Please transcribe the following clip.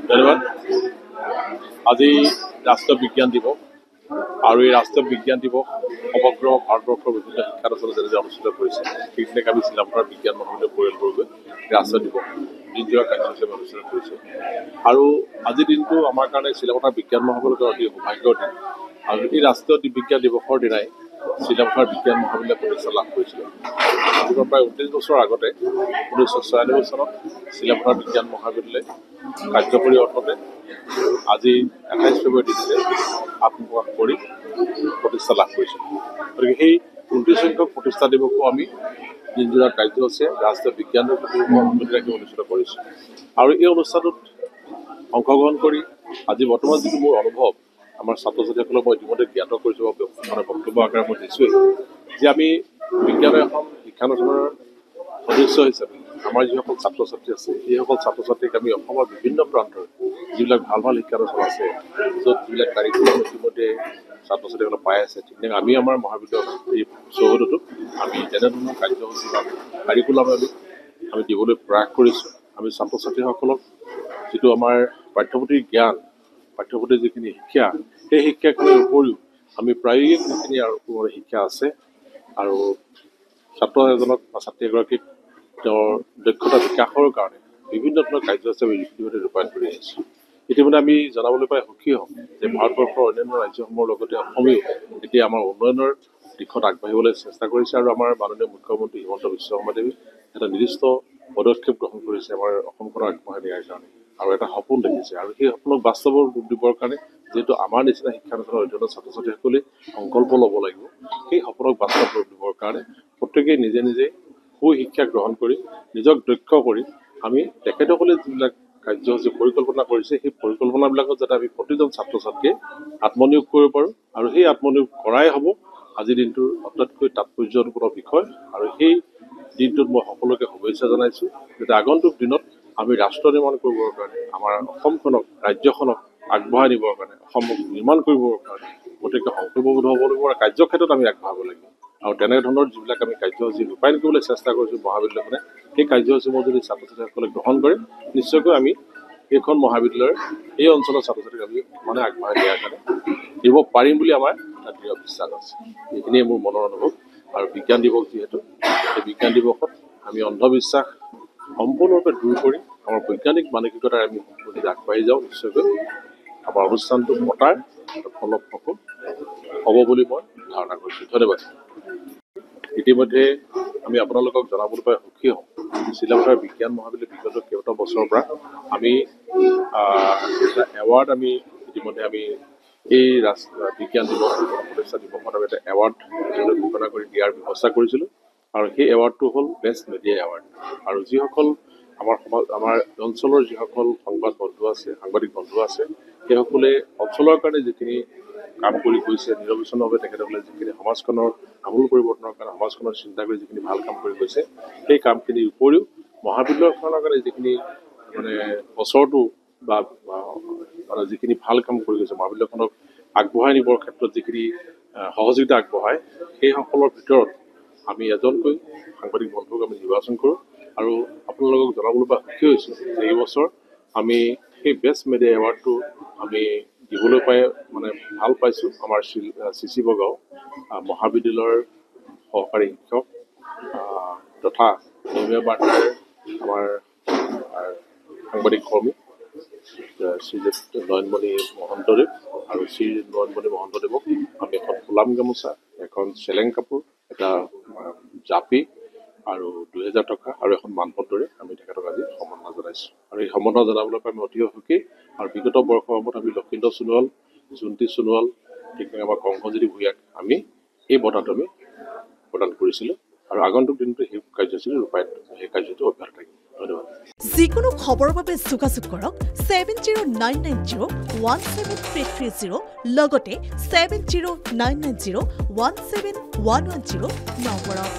ধন্যবাদ। আজি ৰাষ্ট্ৰীয় বিজ্ঞান দিৱস আৰু এই ৰাষ্ট্ৰীয় বিজ্ঞান দিৱস সমগ্ৰ ভাৰতবৰ্ষৰ বিভিন্ন শিক্ষানুষ্ঠানত যেনেদৰে অনুষ্ঠিত কৰিছে ঠিক তেনেকৈ আমি চিলাপথাৰ বিজ্ঞান মহাবিদ্যালয় পৰিয়ালবৰ্গই ৰাষ্ট্ৰীয় দিৱস দিনজোৰা কাৰ্যসূচী অনুষ্ঠিত কৰিছে। আৰু আজিৰ দিনটো আমাৰ কাৰণে চিলাপথাৰ বিজ্ঞান মহাবিদ্যালয়ৰ অতি সৌভাগ্যৰ দিন। আৰু এই ৰাষ্ট্ৰীয় বিজ্ঞান দিৱসৰ দিনাই চিলাপথাৰ বিজ্ঞান মহাবিদ্যালয় প্ৰতিষ্ঠা লাভ কৰিছিল। আজিৰ প্ৰায় 29 বছৰ আগতে 1996 চনত চিলাপথাৰ বিজ্ঞান মহাবিদ্যালয় কাৰ্যকৰী অৰ্থতে আজি 28 ফেব্ৰুৱাৰী দিনটোতে আত্মপ্ৰকাশ কৰি প্ৰতিষ্ঠা লাভ কৰিছিল। গতিকে সেই 29 সংখ্যক প্ৰতিষ্ঠা দিৱসো আমি দিনজোৰা কাৰ্যসূচীৰে ৰাষ্ট্ৰীয় বিজ্ঞান দিৱস অনুষ্ঠিত কৰিছোঁ। আৰু এই অনুষ্ঠানটোত অংশগ্ৰহণ কৰি আজি বৰ্তমান যিটো মোৰ অনুভৱ আমাৰ ছাত্ৰ ছাত্ৰীসকলক মই ইতিমধ্যে জ্ঞাত কৰিছোঁ বা বক্তব্য আকাৰে মই দিছোঁৱেই যে আমি বিজ্ঞানৰ এখন শিক্ষানুষ্ঠানৰ সদস্য হিচাপে আমাৰ যিসকল ছাত্ৰ ছাত্ৰী আছে সেইসকল ছাত্ৰ ছাত্ৰীক আমি অসমৰ বিভিন্ন প্ৰান্তৰ যিবিলাক ভাল ভাল শিক্ষানুষ্ঠান আছে য'ত যিবিলাক কাৰিকুলাম ইতিমধ্যে ছাত্ৰ ছাত্ৰীসকলে পাই আছে ঠিক তেনেকৈ আমি আমাৰ মহাবিদ্যালয় এই চৌহদতো আমি তেনেধৰণৰ কাৰ্যসূচী বা কাৰিকুলাম আমি দিবলৈ প্ৰয়াস কৰিছোঁ। আমি ছাত্ৰ ছাত্ৰীসকলক যিটো আমাৰ পাঠ্যপুথিৰ জ্ঞান পাঠ্যপুথিৰ যিখিনি শিক্ষা সেই শিক্ষাখিনিৰ উপৰিও আমি প্ৰায়োগিক যিখিনি আৰু শিক্ষা আছে আৰু ছাত্ৰ এজনক বা ছাত্ৰী এগৰাকীক তেওঁৰ দক্ষতা বিকাশৰ কাৰণে বিভিন্ন ধৰণৰ কাৰ্যসূচী আমি ইতিমধ্যে ৰূপায়ণ কৰি আহিছোঁ। ইতিমধ্যে আমি জনাবলৈ পাই সুখী হ'ম যে ভাৰতবৰ্ষৰ অন্যান্য ৰাজ্যসমূহৰ লগতে অসমেও এতিয়া আমাৰ উন্নয়নৰ দিশত আগবাঢ়িবলৈ চেষ্টা কৰিছে আৰু আমাৰ মাননীয় মুখ্যমন্ত্ৰী হিমন্ত বিশ্ব শৰ্মাদেৱে এটা নিৰ্দিষ্ট পদক্ষেপ গ্ৰহণ কৰিছে আমাৰ অসমখনক আগবঢ়াই নিয়াৰ কাৰণে আৰু এটা সপোন দেখিছে। আৰু সেই সপোনক বাস্তৱৰ ৰূপ দিবৰ কাৰণে যিহেতু আমাৰ নিচিনা শিক্ষানুষ্ঠানৰ অধ্যয়ন ছাত্ৰ ছাত্ৰীসকলে সংকল্প ল'ব লাগিব, সেই সপোনক বাস্তৱ ৰূপ দিবৰ কাৰণে প্ৰত্যেকেই নিজে নিজে সুশিক্ষা গ্ৰহণ কৰি নিজক দক্ষ কৰি আমি তেখেতসকলে যিবিলাক কাৰ্যসূচী পৰিকল্পনা কৰিছে সেই পৰিকল্পনাবিলাকত যাতে আমি প্ৰতিজন ছাত্ৰ ছাত্ৰীয়ে আত্মনিয়োগ কৰিব পাৰোঁ আৰু সেই আত্মনিয়োগ কৰাই হ'ব আজিৰ দিনটোৰ আটাইতকৈ তাৎপৰ্যপূৰ্ণ বিষয়। আৰু সেই দিনটোত মই সকলোকে শুভেচ্ছা জনাইছোঁ যাতে আগন্তুক দিনত আমি ৰাষ্ট্ৰ নিৰ্মাণ কৰিবৰ কাৰণে আমাৰ অসমখনক ৰাজ্যখনক আগবঢ়াই নিবৰ কাৰণে অসমক নিৰ্মাণ কৰিবৰ কাৰণে প্ৰত্যেকে সংকল্পবদ্ধ হ'ব লাগিব আৰু কাৰ্যক্ষেত্ৰত আমি আগবঢ়াব লাগিব। আৰু তেনেধৰণৰ যিবিলাক আমি কাৰ্যসূচী ৰূপায়ণ কৰিবলৈ চেষ্টা কৰিছোঁ মহাবিদ্যালয়খনে সেই কাৰ্যসূচীবোৰ যদি ছাত্ৰ ছাত্ৰীসকলে গ্ৰহণ কৰে নিশ্চয়কৈ আমি এইখন মহাবিদ্যালয়ৰ এই অঞ্চলৰ ছাত্ৰ ছাত্ৰীক আমি আগবঢ়াই দিয়াৰ কাৰণে দিব পাৰিম বুলি আমাৰ এটা দৃঢ় বিশ্বাস আছে। এইখিনিয়ে মোৰ মনৰ অনুভৱ। আৰু বিজ্ঞান দিৱস যিহেতু এই বিজ্ঞান দিৱসত আমি অন্ধবিশ্বাস সম্পূৰ্ণৰূপে দূৰ কৰি আমাৰ বৈজ্ঞানিক মানসিকতাৰে আমি যদি আগবাঢ়ি যাওঁ নিশ্চয়কৈ আমাৰ অনুষ্ঠানটো পতাৰ ফলপ্ৰসূ হ'ব বুলি মই ধাৰণা কৰিছোঁ। ধন্যবাদ। ইতিমধ্যে আমি আপোনালোকক জনাবলৈ পাই সুখী হ'ম চিলাপথাৰ বিজ্ঞান মহাবিদ্যালয় বিগত কেইবাটাও বছৰৰ পৰা আমি এটা এৱাৰ্ড আমি ইতিমধ্যে আমি এই বিজ্ঞান দিৱস প্ৰতিষ্ঠা দিৱসত আমি এটা এৱাৰ্ড ঘোষণা কৰি দিয়াৰ ব্যৱস্থা কৰিছিলোঁ। আৰু সেই এৱাৰ্ডটো হ'ল বেষ্ট মিডিয়া এৱাৰ্ড। আৰু যিসকল আমাৰ অঞ্চলৰ যিসকল সাংবাদিক বন্ধু আছে সেইসকলে অঞ্চলৰ কাৰণে যিখিনি কাম কৰি গৈছে নিৰবিচ্ছিন্নভাৱে তেখেতসকলে যিখিনি সমাজখনৰ আমূল পৰিৱৰ্তনৰ কাৰণে সমাজখনৰ চিন্তা কৰি যিখিনি ভাল কাম কৰি গৈছে সেই কামখিনিৰ উপৰিও মহাবিদ্যালয়খনৰ কাৰণে যিখিনি বছৰটো বা যিখিনি ভাল কাম কৰি গৈছে মহাবিদ্যালয়খনক আগবঢ়াই নিবৰ ক্ষেত্ৰত যিখিনি সহযোগিতা আগবঢ়ায় সেইসকলৰ ভিতৰত আমি এজনকৈ সাংবাদিক বন্ধুক আমি নিৰ্বাচন কৰোঁ। আৰু আপোনালোকক জনাবলৈ বা সুখী হৈছোঁ যে এইবছৰ আমি সেই বেষ্ট মিডিয়া এৱাৰ্ডটো আমি দিবলৈ পাই ভাল পাইছোঁ। আমাৰ চিচি বগাঁও মহাবিদ্যালয়ৰ সহকাৰী শিক্ষক তথা ধৰ্মীয় বাৰ্তাৰ আমাৰ সাংবাদিক কৰ্মী শ্ৰীযুত নয়নমণি মহন্তদেৱ আৰু শ্ৰী নয়নমণি মহন্তদেৱক আমি এখন ফুলাম গামোচা এখন চেলেং কাপোৰ এটা জাপি আৰু 2000 টকা আৰু এখন মানপত্ৰৰে আমি তেখেতক আজি সম্বৰ্ধনা জনাইছোঁ। আৰু এই সম্বৰ্ধনা জনাবলৈ পাই আমি অতি সুখী। আৰু বিগত বৰ্ষসমূহত আমি লক্ষীন্দ্ৰ সোণোৱাল জোন্তি সোণোৱাল ঠিক তেনেকৈ আমাৰ কংসজ্যোতি ভূঞাক আমি এই বঁটাটো আমি প্ৰদান কৰিছিলোঁ। আৰু আগন্তুক দিনটো সেই কাৰ্যসূচী ৰূপায়ণ সেই কাৰ্যটো অব্যাহত থাকিব। ধন্যবাদ। যিকোনো খবৰৰ বাবে যোগাযোগ কৰক 7099017330 লগতে 7099017110 নম্বৰত।